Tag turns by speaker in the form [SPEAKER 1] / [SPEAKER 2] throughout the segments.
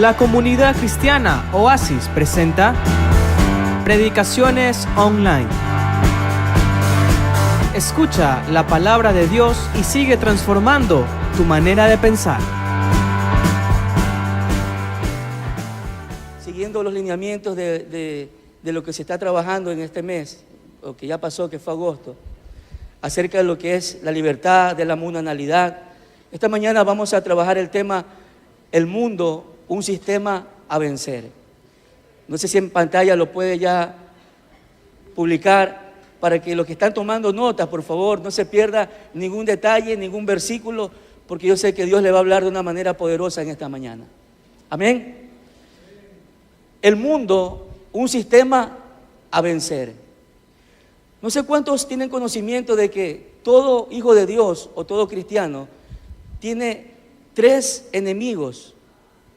[SPEAKER 1] La comunidad cristiana Oasis presenta Predicaciones Online. Escucha la palabra de Dios y sigue transformando tu manera de pensar.
[SPEAKER 2] Siguiendo los lineamientos de lo que se está trabajando en este mes, o que ya pasó, que fue agosto, acerca de lo que es la libertad de la mundanalidad. Esta mañana vamos a trabajar el tema El mundo, un sistema a vencer. No sé si en pantalla lo puede ya publicar para que los que están tomando notas, por favor, no se pierda ningún detalle, ningún versículo, porque yo sé que Dios le va a hablar de una manera poderosa en esta mañana. Amén. El mundo, un sistema a vencer. No sé cuántos tienen conocimiento de que todo hijo de Dios o todo cristiano tiene 3 enemigos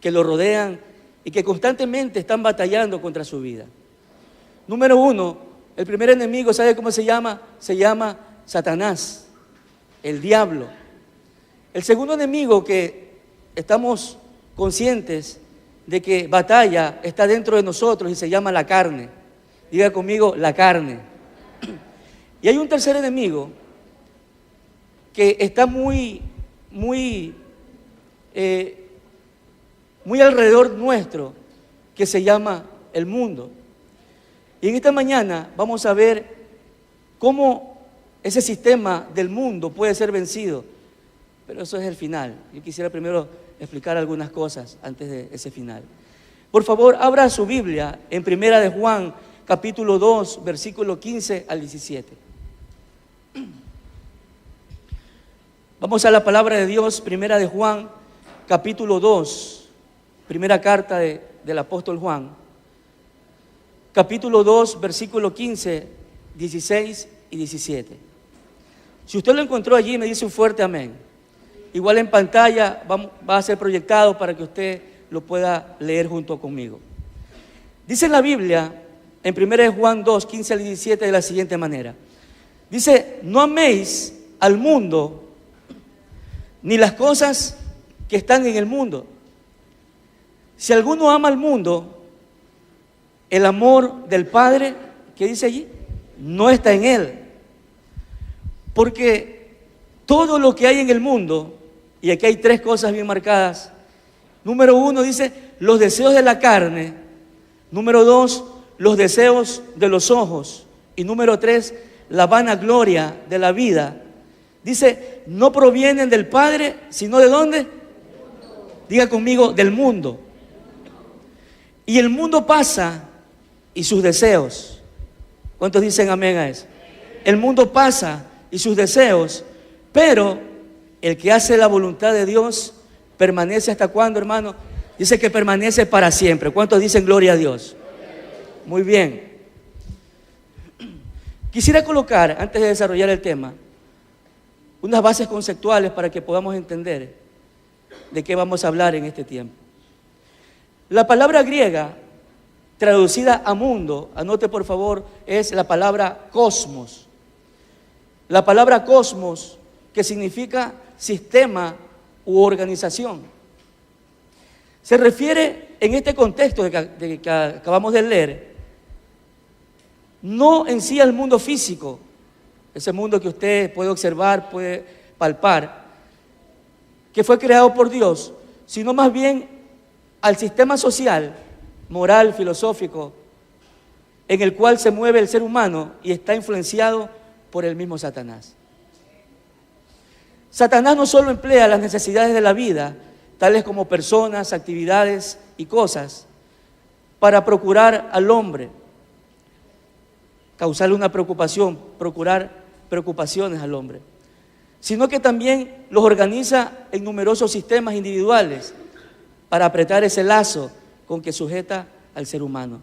[SPEAKER 2] que lo rodean y que constantemente están batallando contra su vida. Número 1, el primer enemigo, ¿sabe cómo se llama? Se llama Satanás, el diablo. El segundo enemigo que estamos conscientes de que batalla está dentro de nosotros y se llama la carne. Diga conmigo, la carne. Y hay un tercer enemigo que está muy alrededor nuestro, que se llama el mundo. Y en esta mañana vamos a ver cómo ese sistema del mundo puede ser vencido. Pero eso es el final. Yo quisiera primero explicar algunas cosas antes de ese final. Por favor, abra su Biblia en Primera de Juan, capítulo 2, versículo 15 al 17. Vamos a la palabra de Dios, Primera de Juan, capítulo 2, primera carta del apóstol Juan, capítulo 2, versículo 15, 16 y 17. Si usted lo encontró allí, me dice un fuerte amén. Igual en pantalla va a ser proyectado para que usted lo pueda leer junto conmigo. Dice en la Biblia, en 1 Juan 2, 15 al 17, de la siguiente manera. Dice, no améis al mundo ni las cosas que están en el mundo. Si alguno ama al mundo, el amor del Padre, ¿qué dice allí? No está en él. Porque todo lo que hay en el mundo, y aquí hay 3 cosas bien marcadas. Número 1 dice, los deseos de la carne. Número 2, los deseos de los ojos. Y número 3, la vanagloria de la vida. Dice, no provienen del Padre, sino ¿de dónde? Diga conmigo, del mundo. Y el mundo pasa y sus deseos. ¿Cuántos dicen amén a eso? El mundo pasa y sus deseos, pero el que hace la voluntad de Dios permanece ¿hasta cuándo, hermano? Dice que permanece para siempre. ¿Cuántos dicen gloria a Dios? Muy bien. Quisiera colocar, antes de desarrollar el tema, unas bases conceptuales para que podamos entender de qué vamos a hablar en este tiempo. La palabra griega traducida a mundo, anote por favor, es la palabra cosmos. La palabra cosmos, que significa sistema u organización. Se refiere en este contexto que acabamos de leer, no en sí al mundo físico, ese mundo que usted puede observar, puede palpar, que fue creado por Dios, sino más bien al sistema social, moral, filosófico, en el cual se mueve el ser humano y está influenciado por el mismo Satanás. Satanás no solo emplea las necesidades de la vida, tales como personas, actividades y cosas, para procurar al hombre, causarle una preocupación, procurar preocupaciones al hombre, sino que también los organiza en numerosos sistemas individuales para apretar ese lazo con que sujeta al ser humano.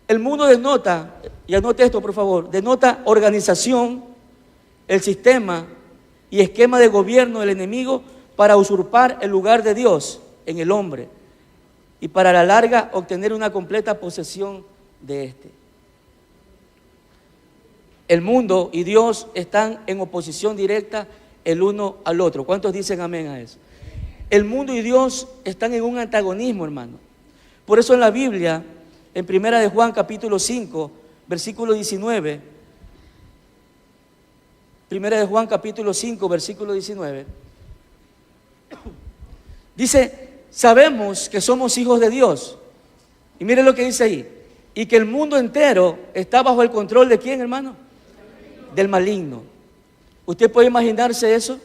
[SPEAKER 2] El mundo denota, y anote esto por favor, denota organización, el sistema y esquema de gobierno del enemigo para usurpar el lugar de Dios en el hombre y para a la larga obtener una completa posesión de éste. El mundo y Dios están en oposición directa el uno al otro. ¿Cuántos dicen amén a eso? El mundo y Dios están en un antagonismo, hermano. Por eso en la Biblia, en Primera de Juan capítulo 5, versículo 19, Primera de Juan capítulo 5, versículo 19, dice, sabemos que somos hijos de Dios. Y mire lo que dice ahí. Y que el mundo entero está bajo el control ¿de quién, hermano? Del maligno. ¿Usted puede imaginarse eso?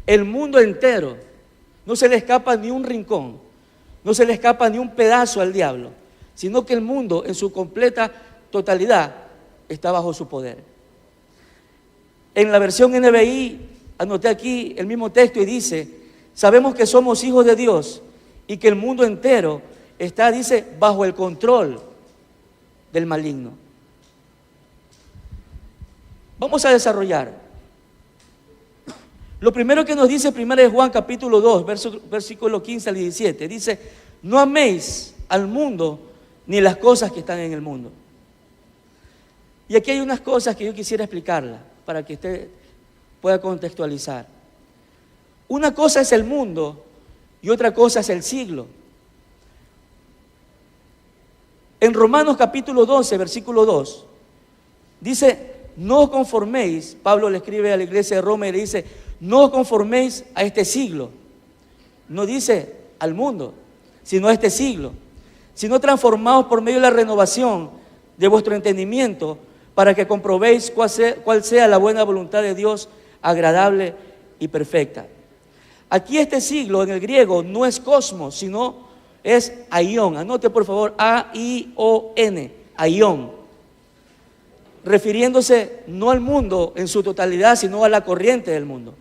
[SPEAKER 2] El mundo entero. No se le escapa ni un rincón. No se le escapa ni un pedazo al diablo. Sino que el mundo en su completa totalidad está bajo su poder. En la versión NBI, anoté aquí el mismo texto y dice, sabemos que somos hijos de Dios y que el mundo entero está, dice, bajo el control del maligno. Vamos a desarrollar. Lo primero que nos dice 1 Juan capítulo 2, versículo 15 al 17, dice, no améis al mundo ni las cosas que están en el mundo. Y aquí hay unas cosas que yo quisiera explicarlas para que usted pueda contextualizar. Una cosa es el mundo y otra cosa es el siglo. En Romanos capítulo 12, versículo 2, dice, no os conforméis, Pablo le escribe a la iglesia de Roma y le dice, no os conforméis a este siglo. No dice al mundo, sino a este siglo, sino transformaos por medio de la renovación de vuestro entendimiento, para que comprobéis cuál sea la buena voluntad de Dios, agradable y perfecta. Aquí este siglo en el griego no es cosmos, sino es aión. Anote por favor, A-I-O-N, aión. Refiriéndose no al mundo en su totalidad, sino a la corriente del mundo.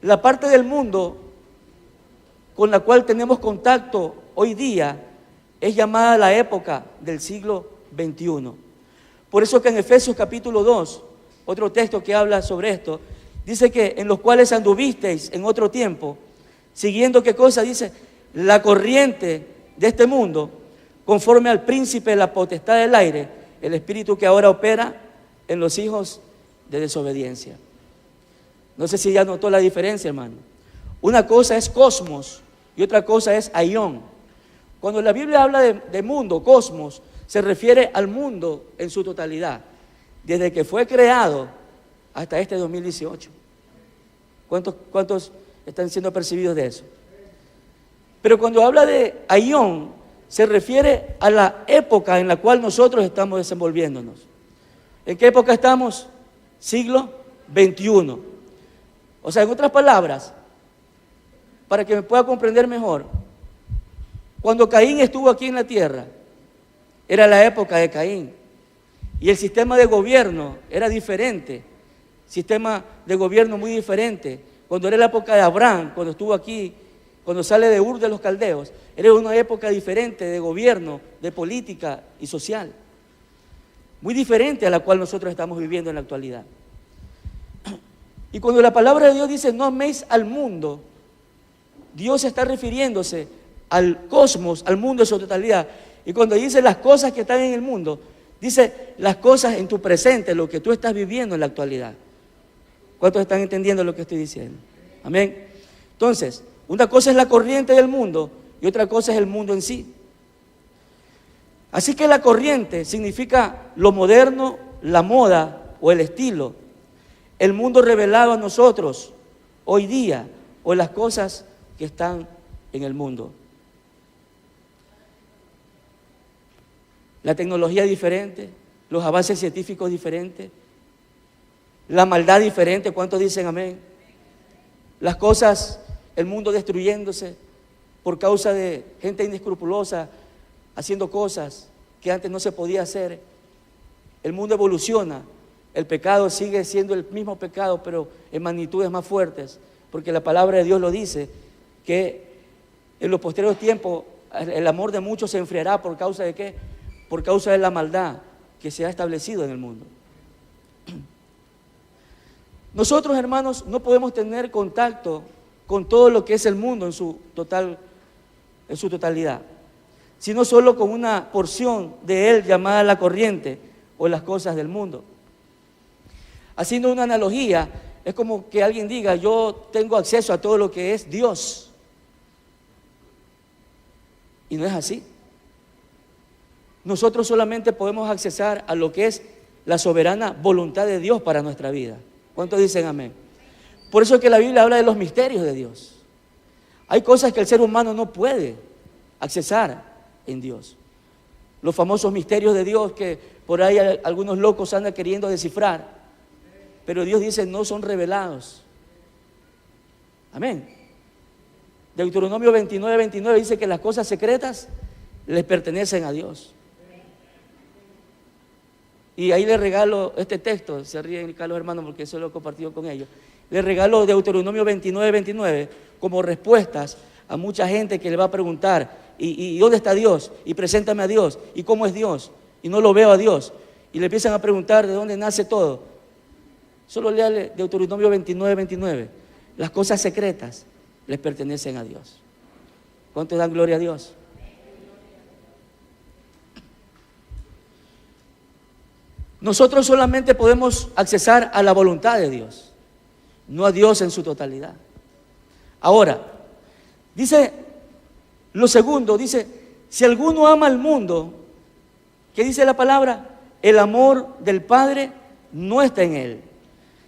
[SPEAKER 2] La parte del mundo con la cual tenemos contacto hoy día es llamada la época del siglo XXI. Por eso que en Efesios capítulo 2, otro texto que habla sobre esto, dice que en los cuales anduvisteis en otro tiempo, siguiendo ¿qué cosa? Dice, la corriente de este mundo, conforme al príncipe de la potestad del aire, el espíritu que ahora opera en los hijos de desobediencia. No sé si ya notó la diferencia, hermano. Una cosa es cosmos y otra cosa es aión. Cuando la Biblia habla de mundo, cosmos, se refiere al mundo en su totalidad, desde que fue creado hasta este 2018. ¿Cuántos están siendo percibidos de eso? Pero cuando habla de aión, se refiere a la época en la cual nosotros estamos desenvolviéndonos. ¿En qué época estamos? Siglo XXI. O sea, en otras palabras, para que me pueda comprender mejor, cuando Caín estuvo aquí en la tierra, era la época de Caín. Y el sistema de gobierno era diferente. Sistema de gobierno muy diferente. Cuando era la época de Abraham, cuando estuvo aquí, cuando sale de Ur de los Caldeos, era una época diferente de gobierno, de política y social. Muy diferente a la cual nosotros estamos viviendo en la actualidad. Y cuando la palabra de Dios dice, no améis al mundo, Dios está refiriéndose al cosmos, al mundo en su totalidad. Y cuando dice las cosas que están en el mundo, dice las cosas en tu presente, lo que tú estás viviendo en la actualidad. ¿Cuántos están entendiendo lo que estoy diciendo? Amén. Entonces, una cosa es la corriente del mundo y otra cosa es el mundo en sí. Así que la corriente significa lo moderno, la moda o el estilo. El mundo revelado a nosotros hoy día o las cosas que están en el mundo. La tecnología diferente, los avances científicos diferentes, la maldad diferente, ¿cuántos dicen amén? Las cosas, el mundo destruyéndose por causa de gente inescrupulosa haciendo cosas que antes no se podía hacer. El mundo evoluciona, el pecado sigue siendo el mismo pecado, pero en magnitudes más fuertes, porque la palabra de Dios lo dice, que en los posteriores tiempos el amor de muchos se enfriará por causa de ¿qué? Por causa de la maldad que se ha establecido en el mundo. Nosotros, hermanos, no podemos tener contacto con todo lo que es el mundo en su totalidad, sino solo con una porción de él llamada la corriente o las cosas del mundo. Haciendo una analogía, es como que alguien diga, yo tengo acceso a todo lo que es Dios. Y no es así. Nosotros solamente podemos accesar a lo que es la soberana voluntad de Dios para nuestra vida. ¿Cuántos dicen amén? Por eso es que la Biblia habla de los misterios de Dios. Hay cosas que el ser humano no puede accesar en Dios. Los famosos misterios de Dios que por ahí algunos locos andan queriendo descifrar, pero Dios dice no son revelados. Amén. Deuteronomio 29:29 dice que las cosas secretas les pertenecen a Dios. Y ahí le regalo este texto, se ríen acá los hermanos porque eso lo he compartido con ellos. Le regalo Deuteronomio 29:29 como respuestas a mucha gente que le va a preguntar, ¿y dónde está Dios? Y preséntame a Dios, ¿y cómo es Dios? Y no lo veo a Dios. Y le empiezan a preguntar de dónde nace todo. Solo léale Deuteronomio 29:29. Las cosas secretas les pertenecen a Dios. ¿Cuántos dan gloria a Dios? Nosotros solamente podemos accesar a la voluntad de Dios, no a Dios en su totalidad. Ahora, dice lo segundo, dice, si alguno ama al mundo, ¿qué dice la palabra? El amor del Padre no está en él.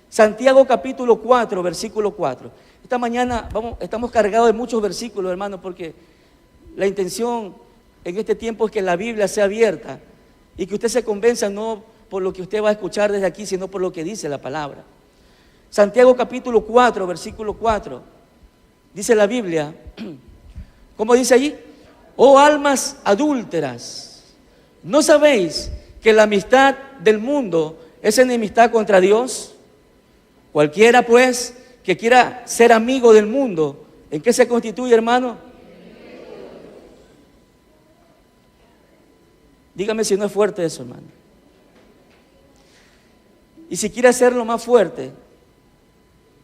[SPEAKER 2] Santiago capítulo 4, versículo 4. Esta mañana estamos cargados de muchos versículos, hermanos, porque la intención en este tiempo es que la Biblia sea abierta y que usted se convenza no por lo que usted va a escuchar desde aquí, sino por lo que dice la palabra. Santiago capítulo 4, versículo 4, dice la Biblia, ¿cómo dice allí? Oh almas adúlteras, ¿no sabéis que la amistad del mundo es enemistad contra Dios? Cualquiera pues que quiera ser amigo del mundo, ¿en qué se constituye, hermano? Dígame si no es fuerte eso, hermano. Y si quiere hacerlo más fuerte,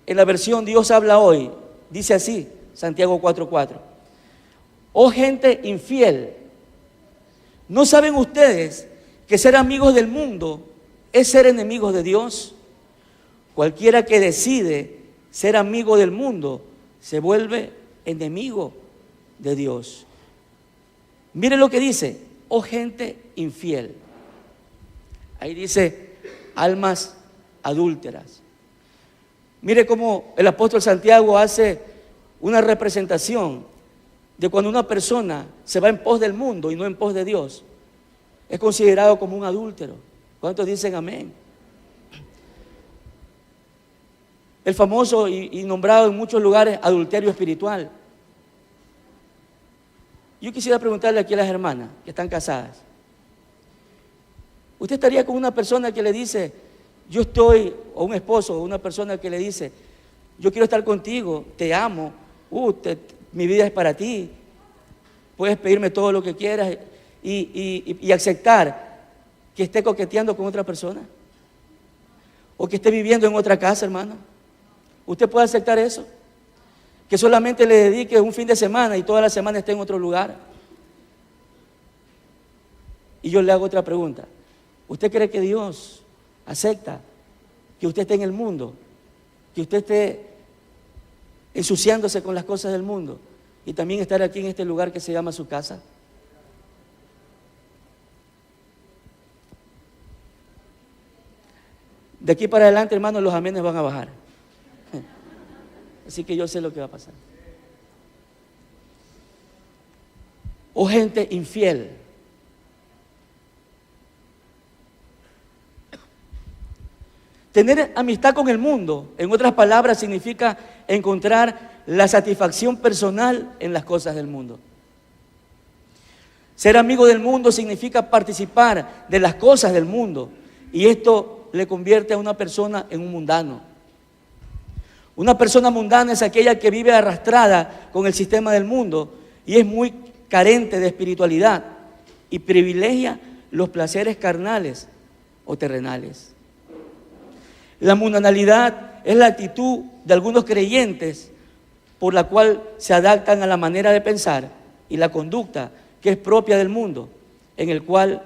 [SPEAKER 2] en la versión Dios habla hoy, dice así, Santiago 4:4. Oh gente infiel, ¿no saben ustedes que ser amigos del mundo es ser enemigos de Dios? Cualquiera que decide ser amigo del mundo se vuelve enemigo de Dios. Mire lo que dice, oh gente infiel. Ahí dice, almas adúlteras. Mire cómo el apóstol Santiago hace una representación de cuando una persona se va en pos del mundo y no en pos de Dios. Es considerado como un adúltero. ¿Cuántos dicen amén? El famoso y nombrado en muchos lugares adulterio espiritual. Yo quisiera preguntarle aquí a las hermanas que están casadas. ¿Usted estaría con una persona que le dice, yo estoy, o un esposo, o una persona que le dice, yo quiero estar contigo, te amo, mi vida es para ti, puedes pedirme todo lo que quieras y aceptar que esté coqueteando con otra persona? ¿O que esté viviendo en otra casa, hermano? ¿Usted puede aceptar eso? Que solamente le dedique un fin de semana y toda la semana esté en otro lugar. Y yo le hago otra pregunta. ¿Usted cree que Dios acepta que usted esté en el mundo? Que usted esté ensuciándose con las cosas del mundo y también estar aquí en este lugar que se llama su casa. De aquí para adelante, hermanos, los amenes van a bajar. Así que yo sé lo que va a pasar. O gente infiel. Tener amistad con el mundo, en otras palabras, significa encontrar la satisfacción personal en las cosas del mundo. Ser amigo del mundo significa participar de las cosas del mundo, y esto le convierte a una persona en un mundano. Una persona mundana es aquella que vive arrastrada con el sistema del mundo y es muy carente de espiritualidad y privilegia los placeres carnales o terrenales. La mundanalidad es la actitud de algunos creyentes por la cual se adaptan a la manera de pensar y la conducta que es propia del mundo, en el cual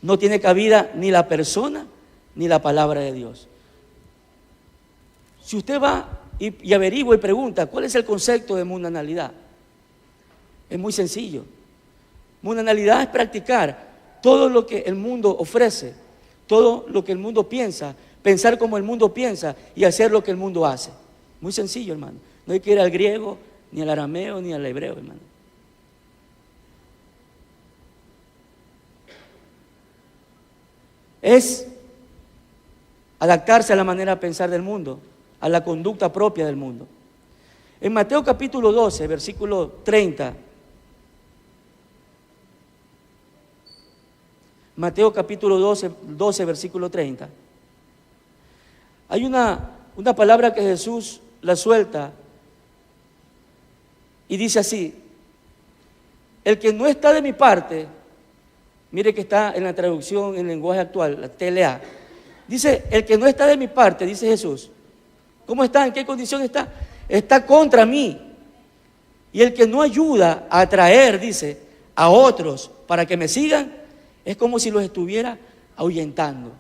[SPEAKER 2] no tiene cabida ni la persona ni la palabra de Dios. Si usted va y averigua y pregunta, ¿cuál es el concepto de mundanalidad? Es muy sencillo. Mundanalidad es practicar todo lo que el mundo ofrece, todo lo que el mundo piensa, pensar como el mundo piensa y hacer lo que el mundo hace. Muy sencillo, hermano. No hay que ir al griego, ni al arameo, ni al hebreo, hermano. Es adaptarse a la manera de pensar del mundo, a la conducta propia del mundo. En Mateo capítulo 12, versículo 30, Mateo capítulo 12, versículo 30, hay una palabra que Jesús la suelta y dice así: el que no está de mi parte, mire que está en la traducción en lenguaje actual, la TLA, dice, el que no está de mi parte, dice Jesús, ¿cómo está? ¿En qué condición está? Está contra mí. Y el que no ayuda a atraer, dice, a otros para que me sigan, es como si los estuviera ahuyentando.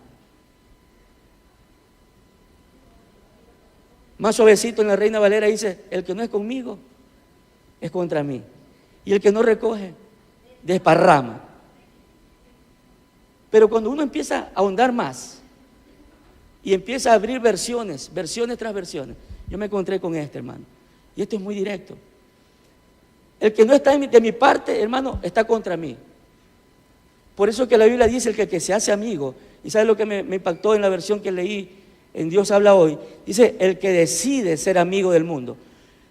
[SPEAKER 2] Más suavecito en la Reina Valera dice, el que no es conmigo, es contra mí. Y el que no recoge, desparrama. Pero cuando uno empieza a ahondar más y empieza a abrir versiones tras versiones, yo me encontré con este, hermano. Y esto es muy directo. El que no está de mi parte, hermano, está contra mí. Por eso que la Biblia dice el que se hace amigo. Y ¿sabe lo que me impactó en la versión que leí en Dios habla hoy? Dice, el que decide ser amigo del mundo.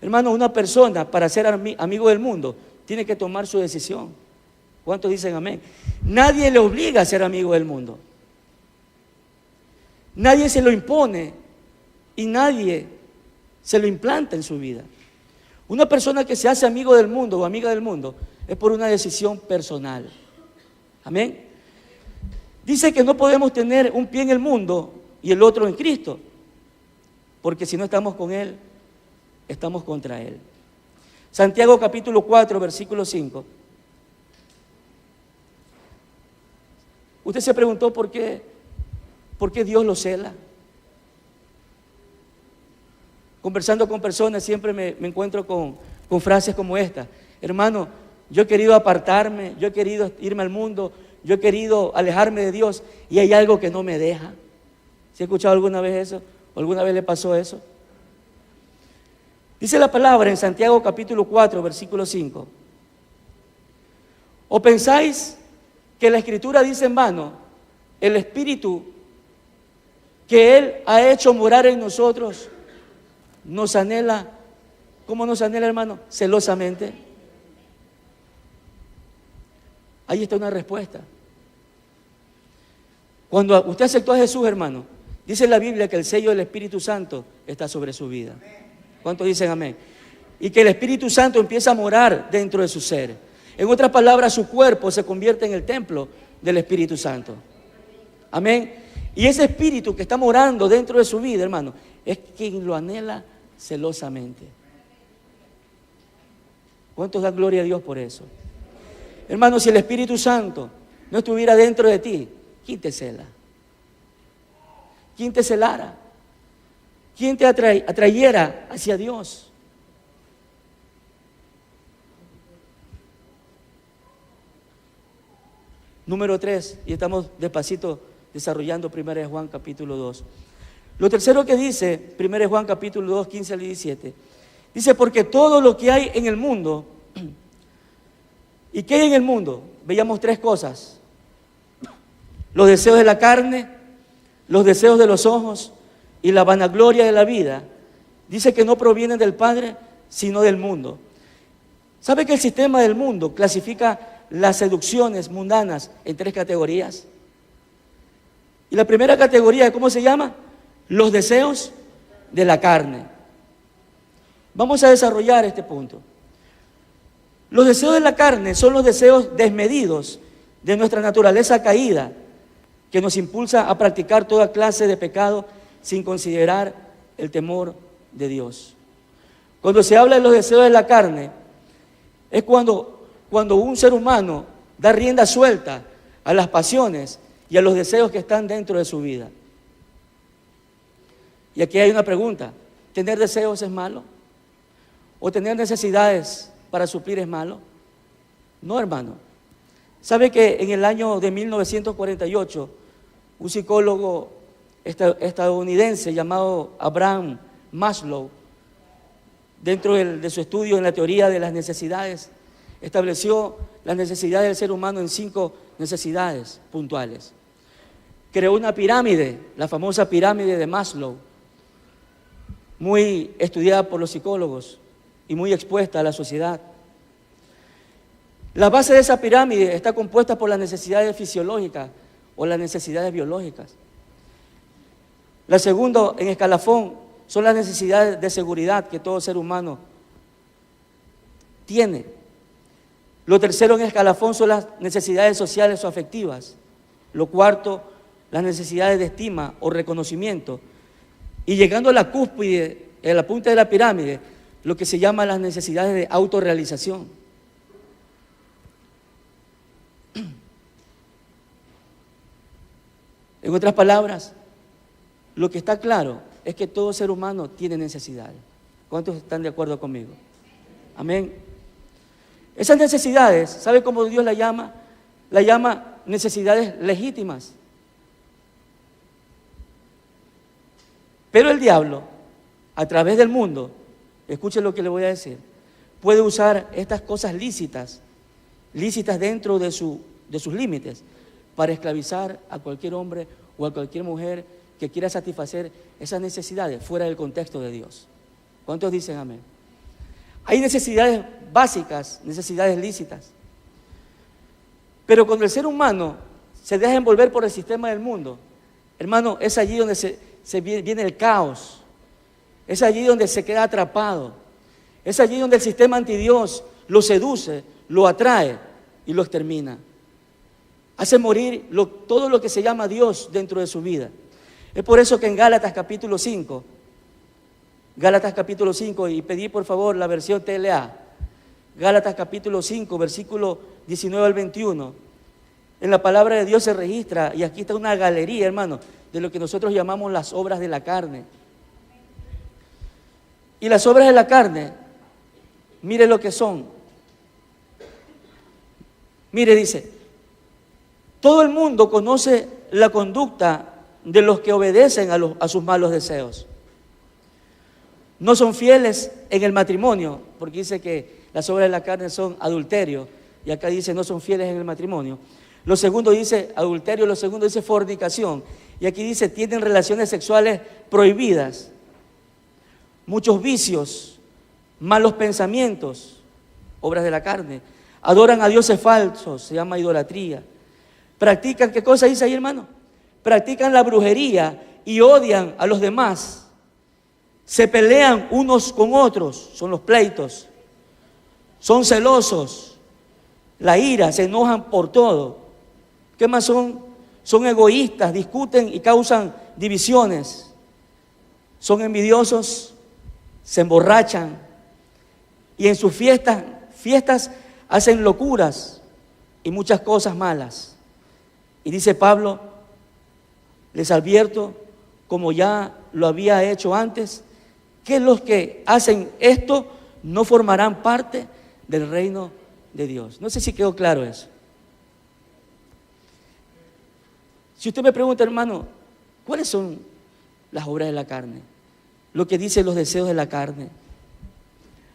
[SPEAKER 2] Hermano, una persona para ser amigo del mundo tiene que tomar su decisión. ¿Cuántos dicen amén? Nadie le obliga a ser amigo del mundo. Nadie se lo impone y nadie se lo implanta en su vida. Una persona que se hace amigo del mundo o amiga del mundo es por una decisión personal. Amén. Dice que no podemos tener un pie en el mundo y el otro en Cristo, porque si no estamos con Él, estamos contra Él. Santiago capítulo 4, versículo 5. Usted se preguntó por qué Dios lo cela. Conversando con personas siempre me encuentro con frases como esta: hermano, yo he querido apartarme, yo he querido irme al mundo, yo he querido alejarme de Dios y hay algo que no me deja. ¿Se ha escuchado alguna vez eso? ¿O alguna vez le pasó eso? Dice la palabra en Santiago capítulo 4, versículo 5. ¿O pensáis que la Escritura dice en vano, el Espíritu que Él ha hecho morar en nosotros nos anhela? ¿Cómo nos anhela, hermano? Celosamente. Ahí está una respuesta. Cuando usted aceptó a Jesús, hermano, dice la Biblia que el sello del Espíritu Santo está sobre su vida. ¿Cuántos dicen amén? Y que el Espíritu Santo empieza a morar dentro de su ser. En otras palabras, su cuerpo se convierte en el templo del Espíritu Santo. Amén. Y ese Espíritu que está morando dentro de su vida, hermano, es quien lo anhela celosamente. ¿Cuántos dan gloria a Dios por eso? Hermano, si el Espíritu Santo no estuviera dentro de ti, ¿quién te cela? ¿Quién te celara? ¿Quién te atrayera hacia Dios? Número 3, y estamos despacito desarrollando 1 Juan capítulo 2. Lo tercero que dice 1 Juan capítulo 2, 15 al 17, dice, porque todo lo que hay en el mundo, ¿y qué hay en el mundo? Veíamos 3 cosas: los deseos de la carne, los deseos de los ojos y la vanagloria de la vida. Dice que no provienen del Padre, sino del mundo. ¿Sabe que el sistema del mundo clasifica las seducciones mundanas en 3 categorías? Y la primera categoría, ¿cómo se llama? Los deseos de la carne. Vamos a desarrollar este punto. Los deseos de la carne son los deseos desmedidos de nuestra naturaleza caída, que nos impulsa a practicar toda clase de pecado sin considerar el temor de Dios. Cuando se habla de los deseos de la carne, es cuando un ser humano da rienda suelta a las pasiones y a los deseos que están dentro de su vida. Y aquí hay una pregunta: ¿Tener deseos es malo? ¿O tener necesidades para suplir es malo? No, hermano. ¿Sabe que en el año de 1948, un psicólogo estadounidense llamado Abraham Maslow, dentro de su estudio en la teoría de las necesidades, estableció las necesidades del ser humano en 5 necesidades puntuales? Creó una pirámide, la famosa pirámide de Maslow, muy estudiada por los psicólogos y muy expuesta a la sociedad. La base de esa pirámide está compuesta por las necesidades fisiológicas o las necesidades biológicas. La segunda en escalafón son las necesidades de seguridad que todo ser humano tiene. Lo tercero en escalafón son las necesidades sociales o afectivas. Lo cuarto, las necesidades de estima o reconocimiento. Y llegando a la cúspide, a la punta de la pirámide, lo que se llama las necesidades de autorrealización. En otras palabras, lo que está claro es que todo ser humano tiene necesidades. ¿Cuántos están de acuerdo conmigo? Amén. Esas necesidades, ¿sabe cómo Dios la llama? La llama necesidades legítimas. Pero el diablo, a través del mundo, escuche lo que le voy a decir, puede usar estas cosas lícitas dentro de sus límites, para esclavizar a cualquier hombre o a cualquier mujer que quiera satisfacer esas necesidades fuera del contexto de Dios. ¿Cuántos dicen amén? Hay necesidades básicas, necesidades lícitas. Pero cuando el ser humano se deja envolver por el sistema del mundo, hermano, es allí donde viene el caos. Es allí donde se queda atrapado. Es allí donde el sistema antidios lo seduce, lo atrae y lo extermina. Hace morir todo lo que se llama Dios dentro de su vida. Es por eso que en Gálatas capítulo 5, y pedí por favor la versión TLA, Gálatas capítulo 5, versículo 19 al 21, en la palabra de Dios se registra, y aquí está una galería, hermano, de lo que nosotros llamamos las obras de la carne. Y las obras de la carne, mire lo que son. Mire, dice, todo el mundo conoce la conducta de los que obedecen a sus malos deseos. No son fieles en el matrimonio, porque dice que las obras de la carne son adulterio, y acá dice no son fieles en el matrimonio. Lo segundo dice adulterio, lo segundo dice fornicación, y aquí dice tienen relaciones sexuales prohibidas, muchos vicios, malos pensamientos, obras de la carne, adoran a dioses falsos, se llama idolatría. Practican, ¿qué cosa dice ahí, hermano? Practican la brujería y odian a los demás. Se pelean unos con otros, son los pleitos. Son celosos, la ira, se enojan por todo. ¿Qué más son? Son egoístas, discuten y causan divisiones. Son envidiosos, se emborrachan y en sus fiestas hacen locuras y muchas cosas malas. Y dice Pablo, les advierto, como ya lo había hecho antes, que los que hacen esto no formarán parte del reino de Dios. No sé si quedó claro eso. Si usted me pregunta, hermano, ¿cuáles son las obras de la carne? Lo que dicen los deseos de la carne.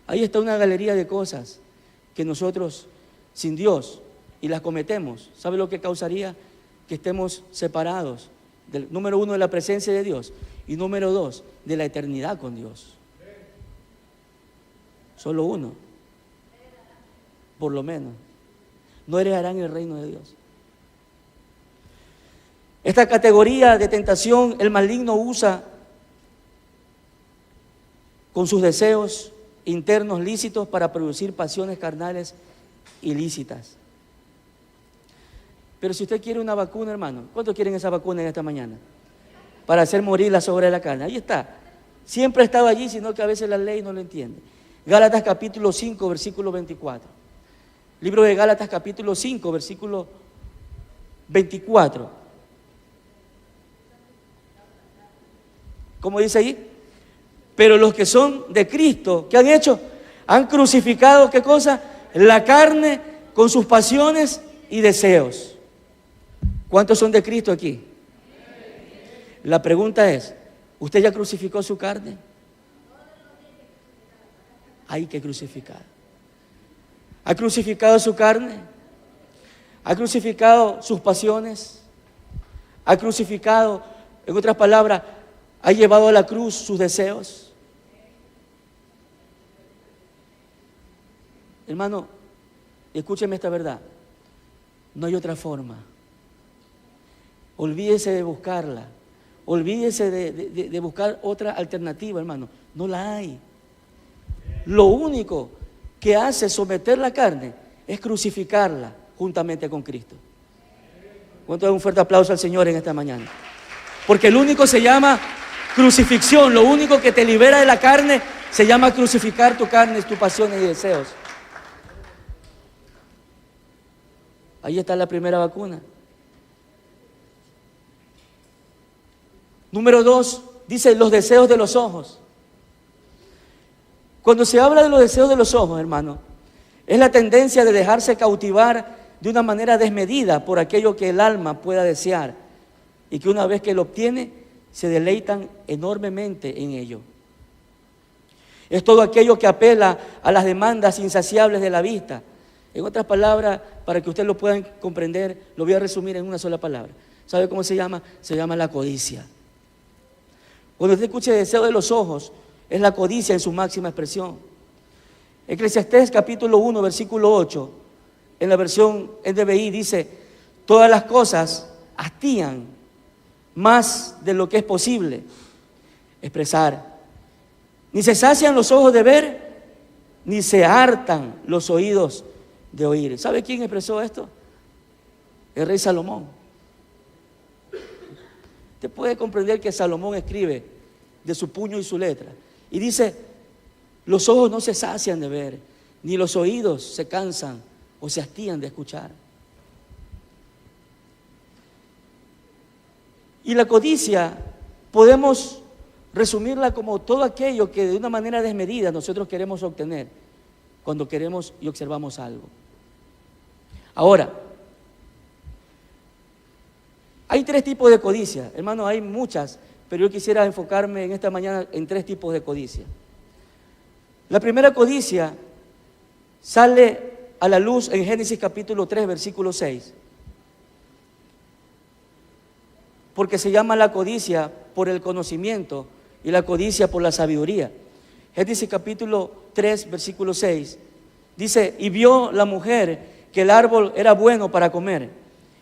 [SPEAKER 2] Ahí está una galería de cosas que nosotros, sin Dios, y las cometemos. ¿Sabe lo que causaría? Que estemos separados, número 1, de la presencia de Dios, y número 2, de la eternidad con Dios. Solo uno, por lo menos. No heredarán el reino de Dios. Esta categoría de tentación el maligno usa con sus deseos internos lícitos para producir pasiones carnales ilícitas. Pero si usted quiere una vacuna, hermano, ¿cuántos quieren esa vacuna en esta mañana? Para hacer morir las obras de la carne. Ahí está. Siempre ha estado allí, sino que a veces la ley no lo entiende. Gálatas capítulo 5, versículo 24. Libro de Gálatas capítulo 5, versículo 24. ¿Cómo dice ahí? Pero los que son de Cristo, ¿qué han hecho? Han crucificado, ¿qué cosa? La carne con sus pasiones y deseos. ¿Cuántos son de Cristo aquí? La pregunta es, ¿usted ya crucificó su carne? Hay que crucificar. ¿Ha crucificado su carne? ¿Ha crucificado sus pasiones? ¿Ha crucificado, en otras palabras, ha llevado a la cruz sus deseos? Hermano, escúcheme esta verdad. No hay otra forma. Olvídese de buscarla. Olvídese de buscar otra alternativa, hermano. No la hay. Lo único que hace someter la carne es crucificarla juntamente con Cristo. ¿Cuánto da un fuerte aplauso al Señor en esta mañana? Porque el único se llama crucifixión. Lo único que te libera de la carne se llama crucificar tu carne, tus pasiones y deseos. Ahí está la primera vacuna. Número 2, dice los deseos de los ojos. Cuando se habla de los deseos de los ojos, hermano, es la tendencia de dejarse cautivar de una manera desmedida por aquello que el alma pueda desear y que una vez que lo obtiene, se deleitan enormemente en ello. Es todo aquello que apela a las demandas insaciables de la vista. En otras palabras, para que ustedes lo puedan comprender, lo voy a resumir en una sola palabra. ¿Sabe cómo se llama? Se llama la codicia. Cuando usted escuche deseo de los ojos, es la codicia en su máxima expresión. Eclesiastés capítulo 1, versículo 8, en la versión NBI dice, todas las cosas hastían más de lo que es posible expresar. Ni se sacian los ojos de ver, ni se hartan los oídos de oír. ¿Sabe quién expresó esto? El rey Salomón. Usted puede comprender que Salomón escribe de su puño y su letra. Y dice, los ojos no se sacian de ver, ni los oídos se cansan o se hastían de escuchar. Y la codicia podemos resumirla como todo aquello que de una manera desmedida nosotros queremos obtener cuando queremos y observamos algo. Ahora, hay 3 tipos de codicia, hermano, hay muchas, pero yo quisiera enfocarme en esta mañana en 3 tipos de codicia. La primera codicia sale a la luz en Génesis capítulo 3, versículo 6, porque se llama la codicia por el conocimiento y la codicia por la sabiduría. Génesis capítulo 3, versículo 6, dice, y vio la mujer que el árbol era bueno para comer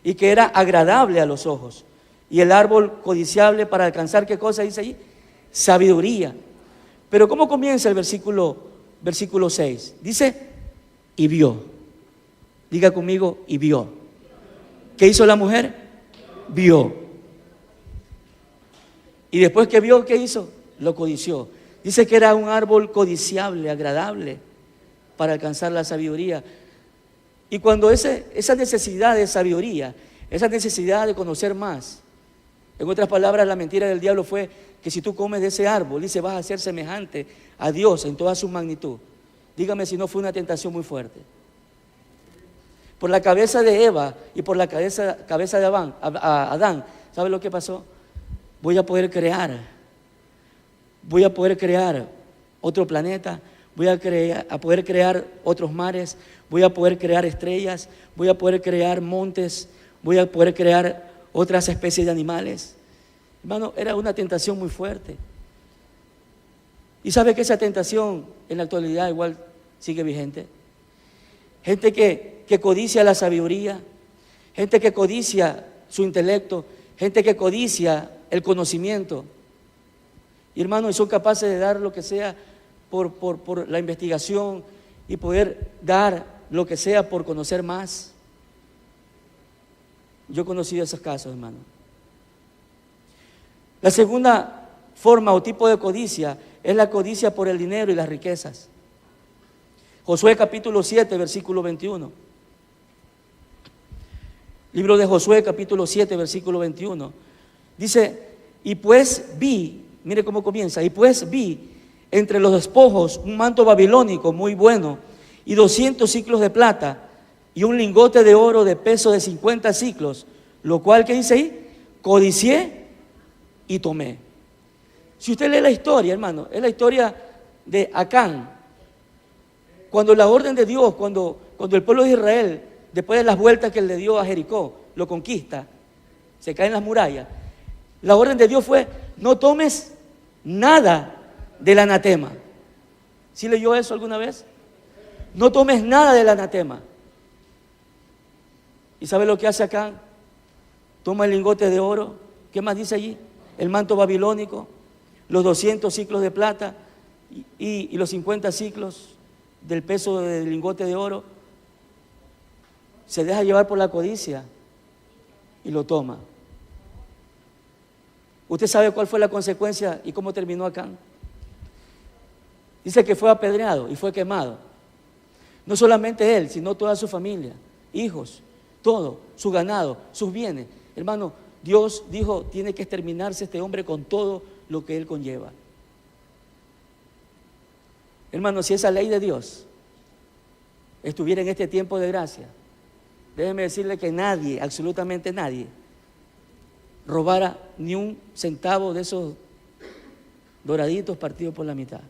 [SPEAKER 2] y que era agradable a los ojos, y el árbol codiciable para alcanzar, ¿qué cosa dice allí? Sabiduría. Pero ¿cómo comienza el versículo 6? Dice, y vio. Diga conmigo, y vio. ¿Qué hizo la mujer? Vio. Y después que vio, ¿qué hizo? Lo codició. Dice que era un árbol codiciable, agradable, para alcanzar la sabiduría. Y cuando esa necesidad de sabiduría, esa necesidad de conocer más, en otras palabras, la mentira del diablo fue que si tú comes de ese árbol, dice, vas a ser semejante a Dios en toda su magnitud. Dígame si no fue una tentación muy fuerte. Por la cabeza de Eva y por la cabeza de Adán, ¿sabe lo que pasó? Voy a poder crear otro planeta, voy a poder crear otros mares, voy a poder crear estrellas, voy a poder crear montes, voy a poder crear otras especies de animales. Hermano, era una tentación muy fuerte. Y sabe que esa tentación en la actualidad igual sigue vigente. Gente que codicia la sabiduría, gente que codicia su intelecto, gente que codicia el conocimiento. Y hermano, y son capaces de dar lo que sea por la investigación y poder dar lo que sea por conocer más. Yo he conocido esos casos, hermano. La segunda forma o tipo de codicia es la codicia por el dinero y las riquezas. Josué capítulo 7, versículo 21. Libro de Josué capítulo 7, versículo 21. Dice, y pues vi, mire cómo comienza, y pues vi entre los despojos un manto babilónico muy bueno y 200 siclos de plata y un lingote de oro de peso de 50 siclos, lo cual, ¿qué dice ahí? Codicié y tomé. Si usted lee la historia, hermano, es la historia de Acán. Cuando la orden de Dios, cuando el pueblo de Israel, después de las vueltas que le dio a Jericó, lo conquista, se caen las murallas, la orden de Dios fue: no tomes nada del anatema. ¿Sí leyó eso alguna vez? No tomes nada del anatema. ¿Y sabe lo que hace Acán? Toma el lingote de oro. ¿Qué más dice allí? El manto babilónico, los 200 siclos de plata y los 50 siclos del peso del lingote de oro. Se deja llevar por la codicia y lo toma. ¿Usted sabe cuál fue la consecuencia y cómo terminó Acán? Dice que fue apedreado y fue quemado. No solamente él, sino toda su familia, hijos, todo, su ganado, sus bienes. Hermano, Dios dijo: tiene que exterminarse este hombre con todo lo que él conlleva. Hermano, si esa ley de Dios estuviera en este tiempo de gracia, déjeme decirle que nadie, absolutamente nadie, robara ni un centavo de esos doraditos partidos por la mitad.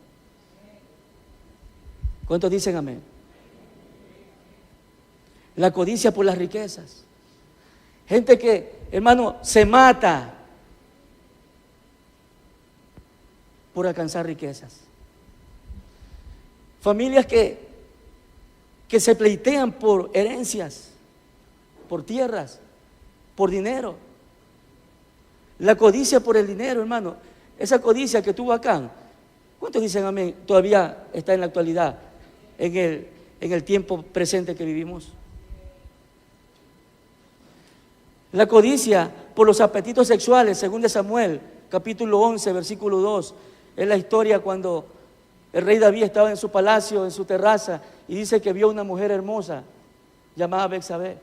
[SPEAKER 2] ¿Cuántos dicen amén? La codicia por las riquezas. Gente que, hermano, se mata por alcanzar riquezas. Familias que se pleitean por herencias, por tierras, por dinero. La codicia por el dinero, hermano. Esa codicia que tuvo Acán, ¿cuántos dicen amén? Todavía está en la actualidad, en el tiempo presente que vivimos. La codicia por los apetitos sexuales, según de Samuel, capítulo 11, versículo 2. Es la historia cuando el rey David estaba en su palacio, en su terraza, y dice que vio una mujer hermosa llamada Betsabé.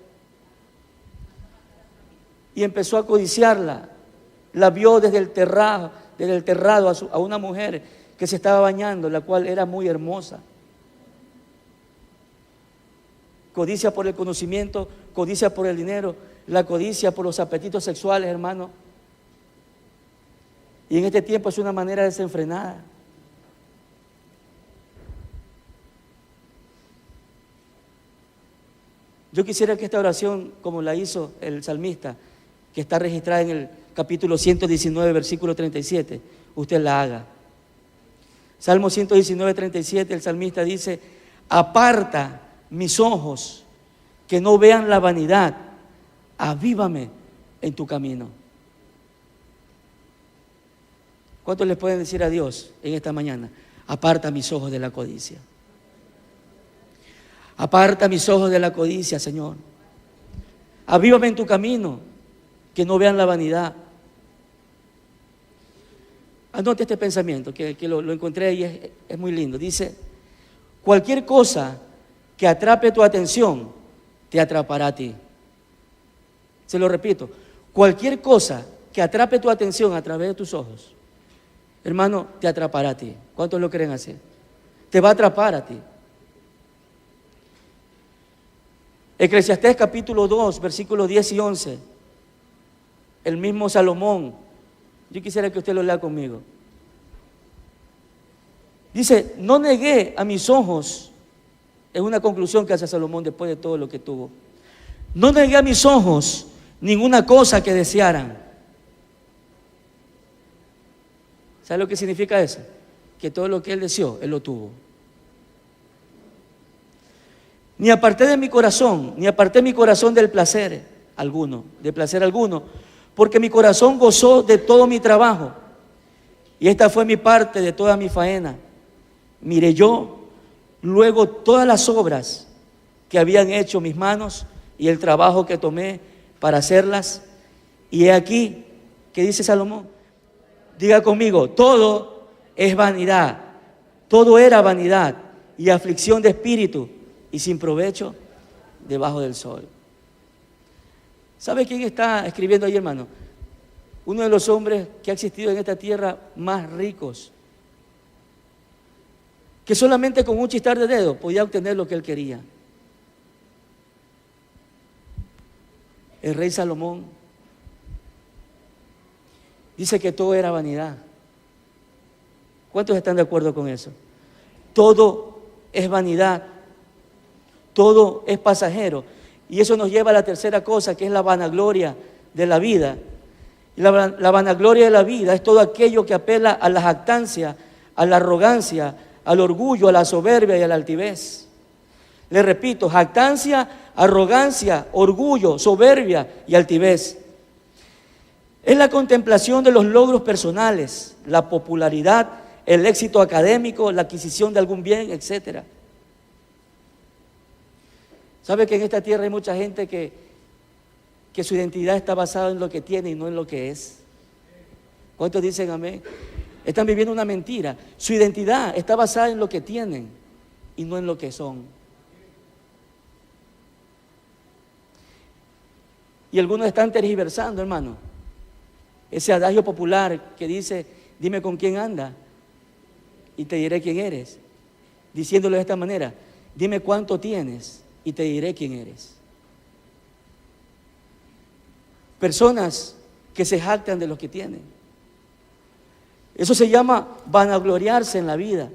[SPEAKER 2] Y empezó a codiciarla. La vio desde el terrado a una mujer que se estaba bañando, la cual era muy hermosa. Codicia por el conocimiento, codicia por el dinero, la codicia por los apetitos sexuales, hermano. Y en este tiempo es una manera desenfrenada. Yo quisiera que esta oración, como la hizo el salmista, que está registrada en el capítulo 119, versículo 37, usted la haga. Salmo 119, 37, el salmista dice: aparta mis ojos, que no vean la vanidad, avívame en tu camino. ¿Cuántos les pueden decir a Dios en esta mañana? Aparta mis ojos de la codicia. Aparta mis ojos de la codicia, Señor. Avívame en tu camino, que no vean la vanidad. Anote este pensamiento, que lo encontré y es muy lindo. Dice: cualquier cosa que atrape tu atención, te atrapará a ti. Se lo repito: cualquier cosa que atrape tu atención a través de tus ojos, hermano, te atrapará a ti. ¿Cuántos lo creen así? Te va a atrapar a ti. Eclesiastés capítulo 2, versículos 10 y 11. El mismo Salomón. Yo quisiera que usted lo lea conmigo. Dice: no negué a mis ojos. Es una conclusión que hace Salomón después de todo lo que tuvo. No negué a mis ojos ninguna cosa que desearan. ¿Sabe lo que significa eso? Que todo lo que él deseó, él lo tuvo. Ni aparté mi corazón del placer alguno, porque mi corazón gozó de todo mi trabajo, y esta fue mi parte de toda mi faena. Miré yo luego todas las obras que habían hecho mis manos y el trabajo que tomé para hacerlas, y he aquí, ¿qué dice Salomón? Diga conmigo: todo es vanidad, todo era vanidad y aflicción de espíritu, y sin provecho debajo del sol. ¿Sabe quién está escribiendo ahí, hermano? Uno de los hombres que ha existido en esta tierra más ricos que solamente con un chistar de dedo podía obtener lo que él quería. El rey Salomón dice que todo era vanidad. ¿Cuántos están de acuerdo con eso? Todo es vanidad, todo es pasajero. Y eso nos lleva a la tercera cosa, que es la vanagloria de la vida. Y la vanagloria de la vida es todo aquello que apela a la jactancia, a la arrogancia, al orgullo, a la soberbia y a la altivez. Le repito, jactancia, arrogancia, orgullo, soberbia y altivez. Es la contemplación de los logros personales, la popularidad, el éxito académico, la adquisición de algún bien, etc. ¿Sabe que en esta tierra hay mucha gente que su identidad está basada en lo que tiene y no en lo que es? ¿Cuántos dicen amén? Están viviendo una mentira. Su identidad está basada en lo que tienen y no en lo que son. Y algunos están tergiversando, hermano, ese adagio popular que dice: dime con quién anda y te diré quién eres. Diciéndolo de esta manera: dime cuánto tienes y te diré quién eres. Personas que se jactan de lo que tienen. Eso se llama vanagloriarse en la vida.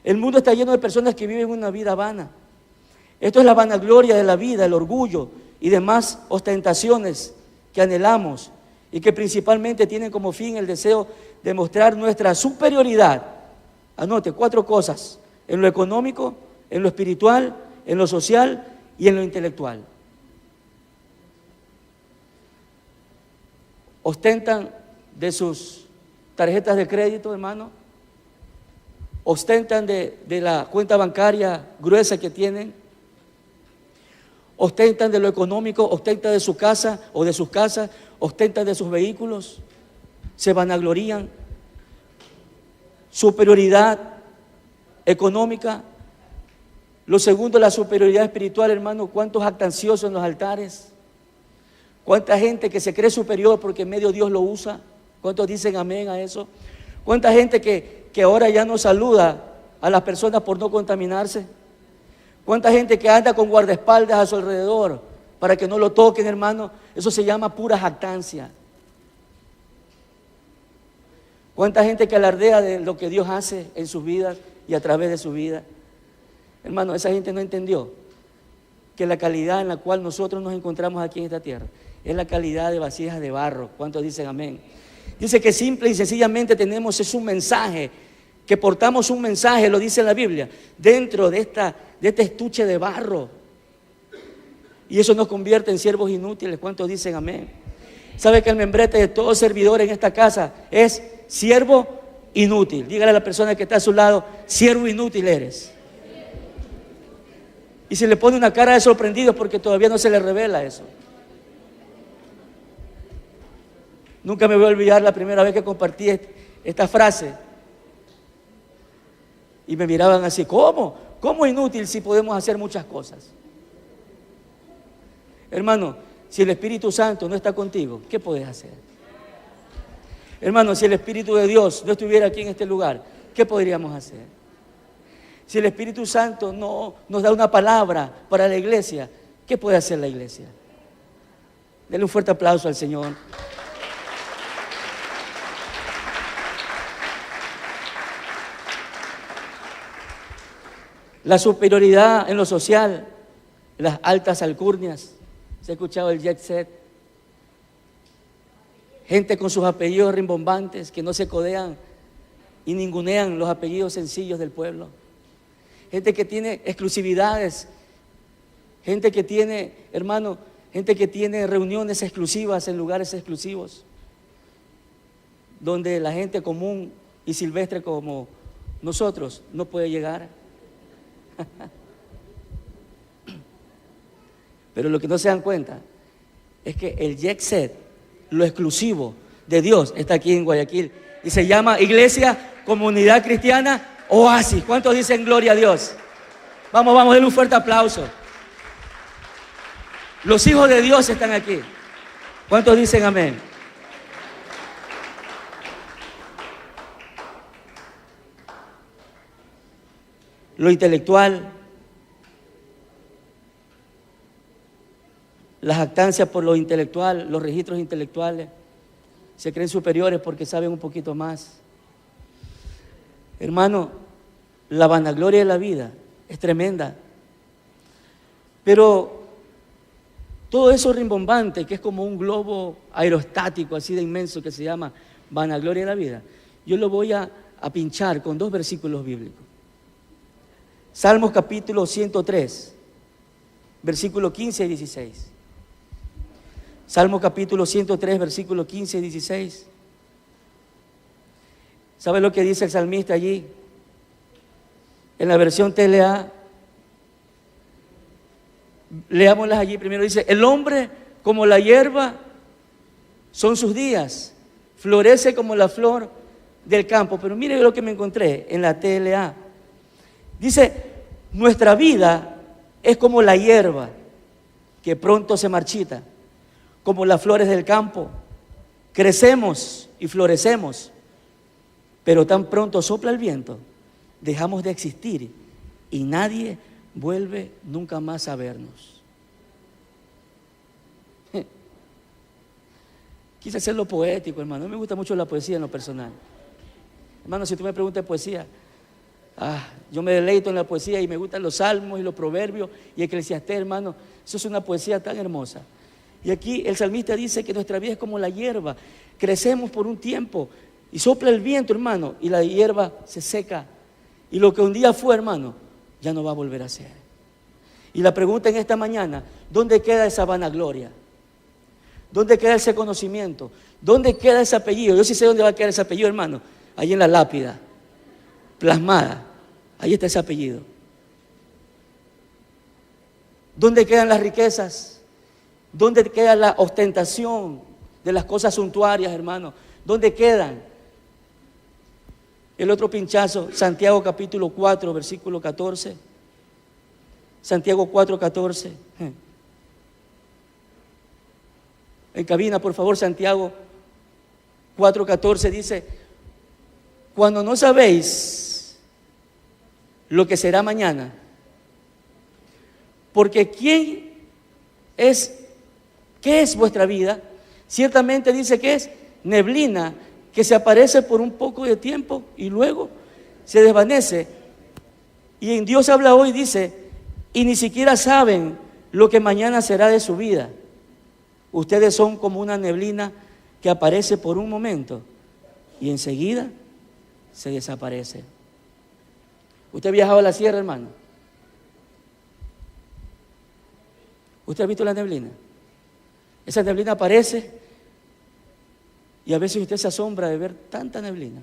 [SPEAKER 2] El mundo está lleno de personas que viven una vida vana. Esto es la vanagloria de la vida, el orgullo y demás ostentaciones que anhelamos y que principalmente tienen como fin el deseo de mostrar nuestra superioridad. Anote 4 cosas: en lo económico, en lo espiritual, en lo social y en lo intelectual. Ostentan de sus tarjetas de crédito, hermano. Ostentan de la cuenta bancaria gruesa que tienen. Ostentan de lo económico, ostentan de su casa o de sus casas, ostentan de sus vehículos, se vanaglorían. Superioridad económica. Lo segundo, la superioridad espiritual, hermano. ¿Cuántos jactanciosos en los altares? ¿Cuánta gente que se cree superior porque en medio Dios lo usa? ¿Cuántos dicen amén a eso? ¿Cuánta gente que ahora ya no saluda a las personas por no contaminarse? ¿Cuánta gente que anda con guardaespaldas a su alrededor para que no lo toquen, hermano? Eso se llama pura jactancia. ¿Cuánta gente que alardea de lo que Dios hace en sus vidas y a través de su vida? Hermano, esa gente no entendió que la calidad en la cual nosotros nos encontramos aquí en esta tierra es la calidad de vasijas de barro. ¿Cuántos dicen amén? Dice que simple y sencillamente tenemos es un mensaje, que portamos un mensaje, lo dice la Biblia, dentro de este estuche de barro. Y eso nos convierte en siervos inútiles. ¿Cuántos dicen amén? ¿Sabe que el membrete de todo servidor en esta casa es siervo inútil? Dígale a la persona que está a su lado: siervo inútil eres. Y se le pone una cara de sorprendido porque todavía no se le revela eso. Nunca me voy a olvidar la primera vez que compartí esta frase. Y me miraban así: ¿cómo? ¿Cómo inútil si podemos hacer muchas cosas? Hermano, si el Espíritu Santo no está contigo, ¿qué puedes hacer? Hermano, si el Espíritu de Dios no estuviera aquí en este lugar, ¿qué podríamos hacer? Si el Espíritu Santo no nos da una palabra para la iglesia, ¿qué puede hacer la iglesia? Denle un fuerte aplauso al Señor. La superioridad en lo social, las altas alcurnias. ¿Se ha escuchado el jet set? Gente con sus apellidos rimbombantes que no se codean y ningunean los apellidos sencillos del pueblo. Gente que tiene exclusividades. Gente que tiene, hermano, gente que tiene reuniones exclusivas en lugares exclusivos, donde la gente común y silvestre como nosotros no puede llegar. Pero lo que no se dan cuenta es que el jet set, lo exclusivo de Dios, está aquí en Guayaquil y se llama Iglesia Comunidad Cristiana Oasis. ¿Cuántos dicen gloria a Dios? Vamos, denle un fuerte aplauso. Los hijos de Dios están aquí. ¿Cuántos dicen amén? lo intelectual, la jactancia por lo intelectual, los registros intelectuales, se creen superiores porque saben un poquito más. Hermano, la vanagloria de la vida es tremenda, pero todo eso rimbombante, que es como un globo aerostático así de inmenso que se llama vanagloria de la vida, yo lo voy a pinchar con 2 versículos bíblicos. Salmos capítulo 103, versículo 15 y 16. Salmo capítulo 103, versículo 15 y 16. ¿Sabe lo que dice el salmista allí? En la versión TLA, leámoslas allí primero. Dice: el hombre como la hierba son sus días, florece como la flor del campo. Pero mire lo que me encontré en la TLA. Dice: nuestra vida es como la hierba que pronto se marchita, como las flores del campo. Crecemos y florecemos, pero tan pronto sopla el viento, dejamos de existir y nadie vuelve nunca más a vernos. Quise hacerlo poético, hermano. A mí me gusta mucho la poesía en lo personal. Hermano, si tú me preguntas de poesía, yo me deleito en la poesía y me gustan los salmos y los proverbios y Eclesiastés, hermano. Eso es una poesía tan hermosa. Y aquí el salmista dice que nuestra vida es como la hierba. Crecemos por un tiempo y sopla el viento, hermano, y la hierba se seca. Y lo que un día fue, hermano, ya no va a volver a ser. Y la pregunta en esta mañana: ¿dónde queda esa vanagloria? ¿Dónde queda ese conocimiento? ¿Dónde queda ese apellido? Yo sí sé dónde va a quedar ese apellido, hermano. Ahí en la lápida, plasmada. Ahí está ese apellido. ¿Dónde quedan las riquezas? ¿Dónde queda la ostentación de las cosas suntuarias, hermano? ¿Dónde quedan? El otro pinchazo, Santiago capítulo 4, versículo 14. Santiago 4, 14. En cabina, por favor, Santiago 4, 14 dice: cuando no sabéis lo que será mañana, porque ¿qué es vuestra vida? Ciertamente dice que es neblina que se aparece por un poco de tiempo y luego se desvanece. Y en Dios habla hoy, dice: y ni siquiera saben lo que mañana será de su vida. Ustedes son como una neblina que aparece por un momento y enseguida se desaparece. ¿Usted ha viajado a la sierra, hermano? ¿Usted ha visto la neblina? Esa neblina aparece y a veces usted se asombra de ver tanta neblina.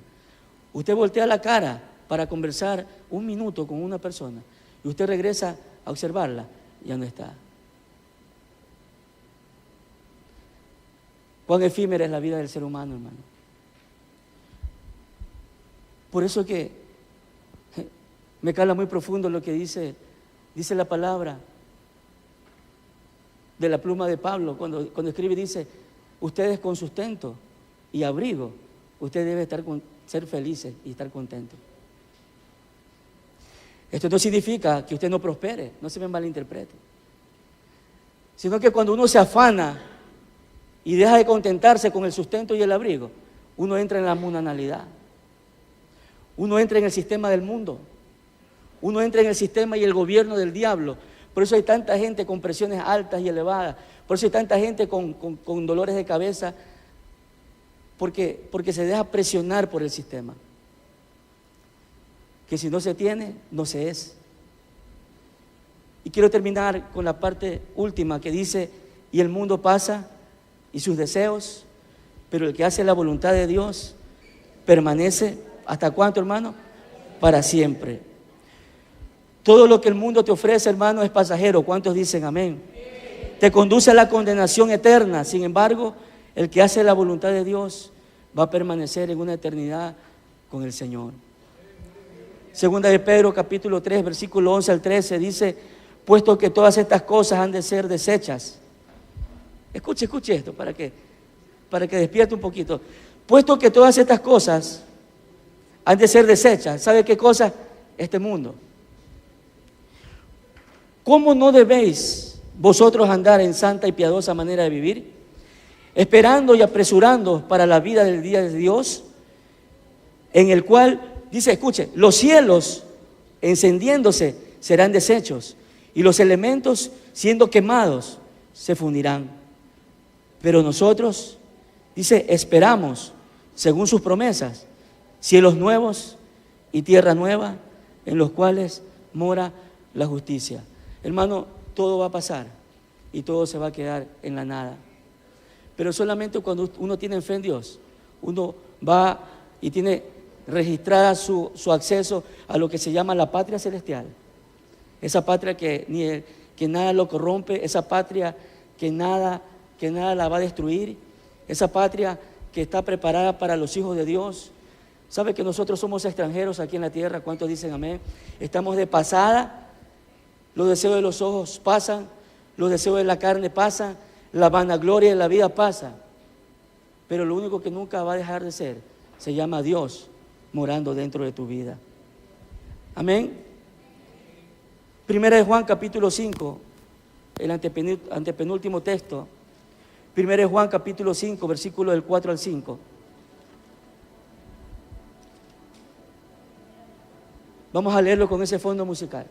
[SPEAKER 2] Usted voltea la cara para conversar un minuto con una persona y usted regresa a observarla, ya no está. Cuán efímera es la vida del ser humano, hermano. Por eso que me cala muy profundo lo que dice la palabra de la pluma de Pablo, cuando escribe, dice: ustedes con sustento y abrigo, ustedes deben ser felices y estar contentos. Esto no significa que usted no prospere, no se me malinterprete, sino que cuando uno se afana y deja de contentarse con el sustento y el abrigo, uno entra en la mundanalidad, uno entra en el sistema del mundo, uno entra en el sistema y el gobierno del diablo. Por eso hay tanta gente con presiones altas y elevadas, por eso hay tanta gente con dolores de cabeza, porque se deja presionar por el sistema. Que si no se tiene, no se es. Y quiero terminar con la parte última que dice: y el mundo pasa y sus deseos, pero el que hace la voluntad de Dios permanece, ¿hasta cuánto, hermano? Para siempre. Todo lo que el mundo te ofrece, hermano, es pasajero. ¿Cuántos dicen amén? Te conduce a la condenación eterna. Sin embargo, el que hace la voluntad de Dios va a permanecer en una eternidad con el Señor. Segunda de Pedro, capítulo 3, versículo 11 al 13, dice: puesto que todas estas cosas han de ser desechas. Escuche esto para que despierte un poquito. Puesto que todas estas cosas han de ser desechas. ¿Sabe qué cosa? Este mundo. ¿Cómo no debéis vosotros andar en santa y piadosa manera de vivir, esperando y apresurando para la vida del día de Dios, en el cual, dice, escuche, los cielos encendiéndose serán deshechos y los elementos siendo quemados se fundirán? Pero nosotros, dice, esperamos, según sus promesas, cielos nuevos y tierra nueva, en los cuales mora la justicia. Hermano, todo va a pasar y todo se va a quedar en la nada. Pero solamente cuando uno tiene fe en Dios, uno va y tiene registrada su acceso a lo que se llama la patria celestial. Esa patria que nada lo corrompe, esa patria que nada la va a destruir, esa patria que está preparada para los hijos de Dios. ¿Sabe que nosotros somos extranjeros aquí en la tierra? ¿Cuántos dicen amén? Estamos de pasada. Los deseos de los ojos pasan, los deseos de la carne pasan, la vanagloria de la vida pasa. Pero lo único que nunca va a dejar de ser se llama Dios morando dentro de tu vida. Amén. Primera de Juan capítulo 5, el antepenúltimo texto. Primera de Juan capítulo 5, versículo del 4 al 5. Vamos a leerlo con ese fondo musical.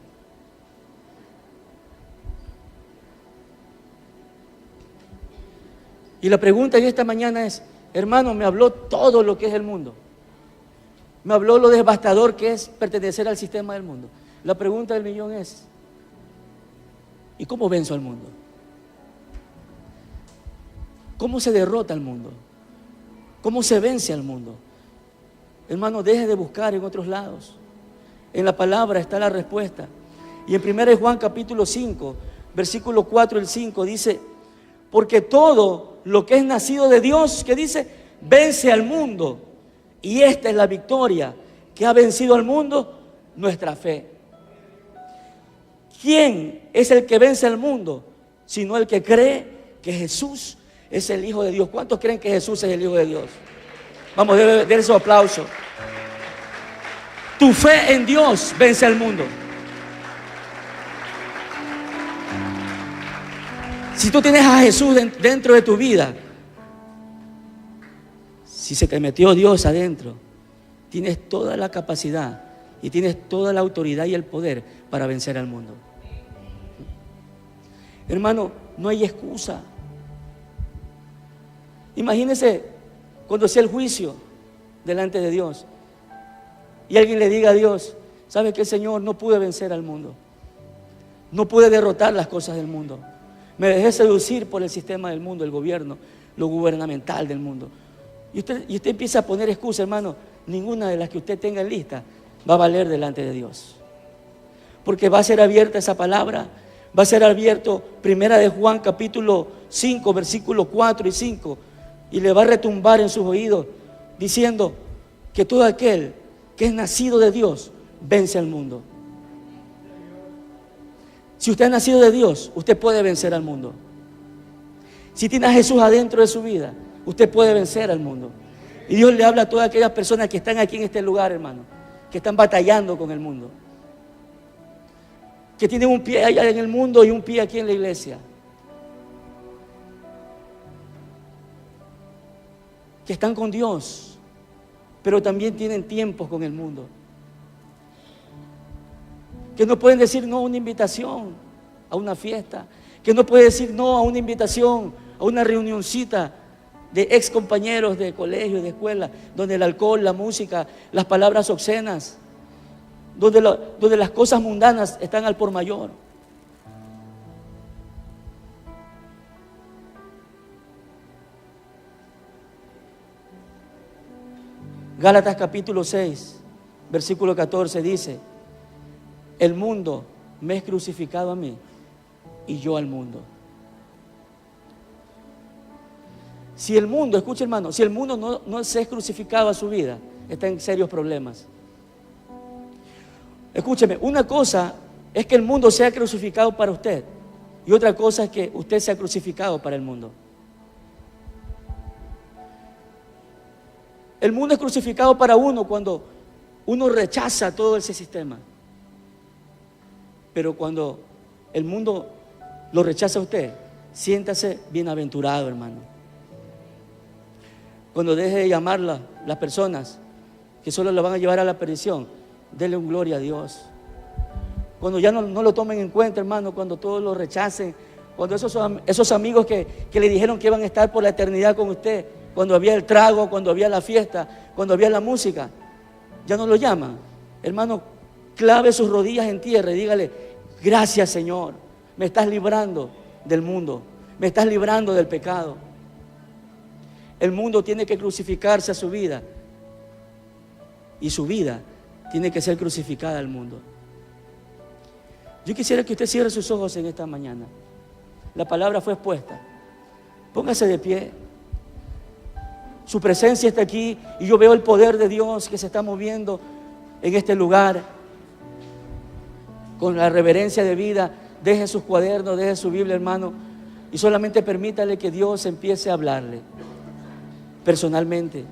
[SPEAKER 2] Y la pregunta en esta mañana es, hermano, me habló todo lo que es el mundo. Me habló lo devastador que es pertenecer al sistema del mundo. La pregunta del millón es, ¿y cómo venzo al mundo? ¿Cómo se derrota al mundo? ¿Cómo se vence al mundo? Hermano, deje de buscar en otros lados. En la palabra está la respuesta. Y en 1 Juan capítulo 5, versículo 4 y 5 dice, porque todo lo que es nacido de Dios, ¿qué dice? Vence al mundo. Y esta es la victoria que ha vencido al mundo, nuestra fe. ¿Quién es el que vence al mundo? Sino el que cree que Jesús es el Hijo de Dios. ¿Cuántos creen que Jesús es el Hijo de Dios? Vamos, denle su aplauso. Tu fe en Dios vence al mundo. Si tú tienes a Jesús dentro de tu vida, si se te metió Dios adentro, tienes toda la capacidad y tienes toda la autoridad y el poder para vencer al mundo. Hermano, no hay excusa. Imagínese cuando sea el juicio delante de Dios y alguien le diga a Dios, ¿sabe qué, Señor? No pude vencer al mundo, no pude derrotar las cosas del mundo, me dejé seducir por el sistema del mundo, el gobierno, lo gubernamental del mundo. Y usted empieza a poner excusas, hermano. Ninguna de las que usted tenga en lista va a valer delante de Dios, porque va a ser abierta esa palabra, va a ser abierto 1 de Juan capítulo 5, versículos 4 y 5, y le va a retumbar en sus oídos diciendo que todo aquel que es nacido de Dios vence al mundo. Si usted es nacido de Dios, usted puede vencer al mundo. Si tiene a Jesús adentro de su vida, usted puede vencer al mundo. Y Dios le habla a todas aquellas personas que están aquí en este lugar, hermano, que están batallando con el mundo, que tienen un pie allá en el mundo y un pie aquí en la iglesia, que están con Dios, pero también tienen tiempos con el mundo, que no pueden decir no a una invitación, a una fiesta, que no pueden decir no a una invitación, a una reunioncita de ex compañeros de colegio, de escuela, donde el alcohol, la música, las palabras obscenas, donde las cosas mundanas están al por mayor. Gálatas capítulo 6, versículo 14 dice, el mundo me es crucificado a mí y yo al mundo. Si el mundo, escuche hermano, si el mundo no se es crucificado a su vida, está en serios problemas. Escúcheme, una cosa es que el mundo sea crucificado para usted y otra cosa es que usted sea crucificado para el mundo. El mundo es crucificado para uno cuando uno rechaza todo ese sistema. Pero cuando el mundo lo rechaza a usted, siéntase bienaventurado, hermano. Cuando deje de llamarla las personas que solo la van a llevar a la perdición, denle un gloria a Dios. Cuando ya no lo tomen en cuenta, hermano, cuando todos lo rechacen, cuando esos amigos que le dijeron que iban a estar por la eternidad con usted, cuando había el trago, cuando había la fiesta, cuando había la música, ya no lo llaman. Hermano, clave sus rodillas en tierra y dígale: gracias, Señor, me estás librando del mundo, me estás librando del pecado. El mundo tiene que crucificarse a su vida y su vida tiene que ser crucificada al mundo. Yo quisiera que usted cierre sus ojos en esta mañana. La palabra fue expuesta. Póngase de pie. Su presencia está aquí y yo veo el poder de Dios que se está moviendo en este lugar. Con la reverencia de vida, deje sus cuadernos, deje su Biblia, hermano, y solamente permítale que Dios empiece a hablarle personalmente.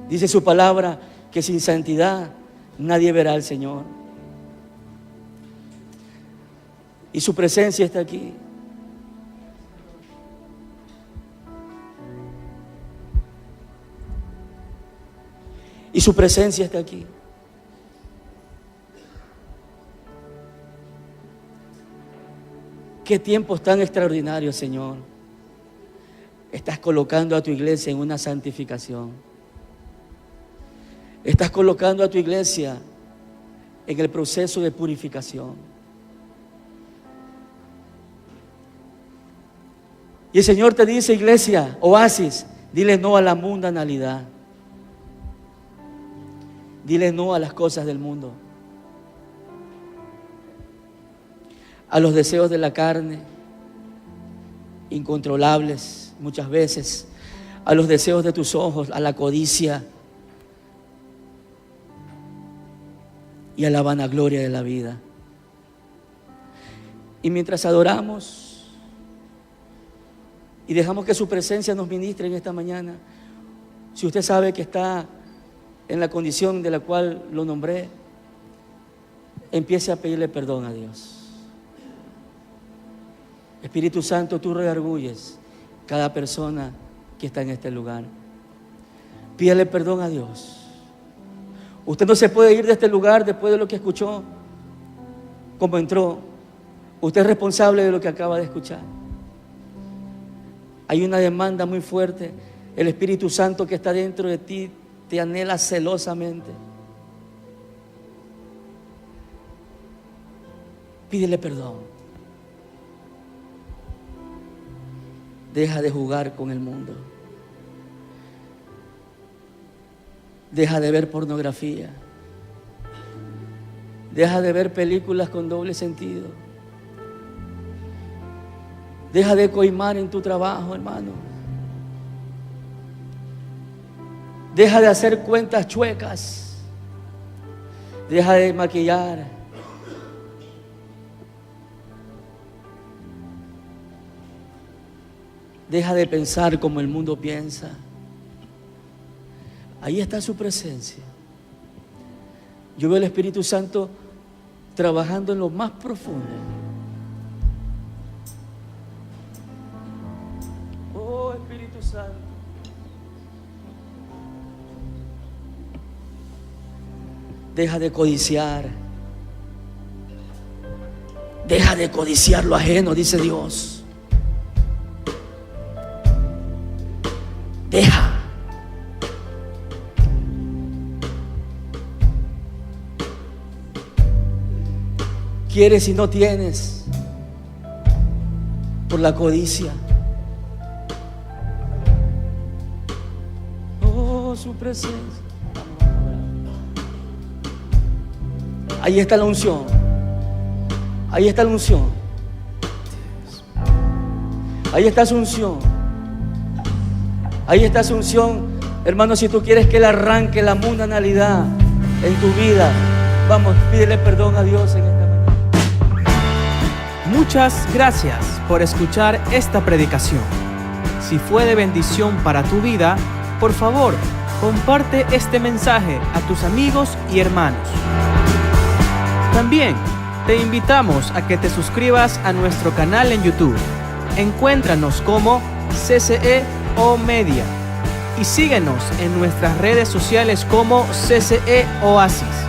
[SPEAKER 2] Dice su palabra que sin santidad nadie verá al Señor. Y su presencia está aquí. Y su presencia está aquí. Qué tiempos tan extraordinarios, Señor. Estás colocando a tu iglesia en una santificación. Estás colocando a tu iglesia en el proceso de purificación. Y el Señor te dice: iglesia, oasis, dile no a la mundanalidad. Dile no a las cosas del mundo, a los deseos de la carne, incontrolables muchas veces, a los deseos de tus ojos, a la codicia y a la vanagloria de la vida. Y mientras adoramos y dejamos que su presencia nos ministre en esta mañana, si usted sabe que está en la condición de la cual lo nombré, empiece a pedirle perdón a Dios. Espíritu Santo, tú redarguyes cada persona que está en este lugar. Pídele perdón a Dios. Usted no se puede ir de este lugar después de lo que escuchó, como entró. Usted es responsable de lo que acaba de escuchar. Hay una demanda muy fuerte. El Espíritu Santo que está dentro de ti te anhela celosamente. Pídele perdón. Deja de jugar con el mundo. Deja de ver pornografía. Deja de ver películas con doble sentido. Deja de coimar en tu trabajo, hermano. Deja de hacer cuentas chuecas. Deja de maquillar. Deja de pensar como el mundo piensa. Ahí está su presencia. Yo veo el Espíritu Santo trabajando en lo más profundo. Oh, Espíritu Santo. Deja de codiciar. Deja de codiciar lo ajeno, dice Dios. Deja. Quieres y no tienes por la codicia. Oh, su presencia. Ahí está la unción. Ahí está la unción. Ahí está su unción. Ahí está su unción. Hermano, si tú quieres que Él arranque la mundanalidad en tu vida, vamos, pídele perdón a Dios en esta mañana.
[SPEAKER 1] Muchas gracias por escuchar esta predicación. Si fue de bendición para tu vida, por favor, comparte este mensaje a tus amigos y hermanos. También te invitamos a que te suscribas a nuestro canal en YouTube. Encuéntranos como CCE O Media y síguenos en nuestras redes sociales como CCE Oasis.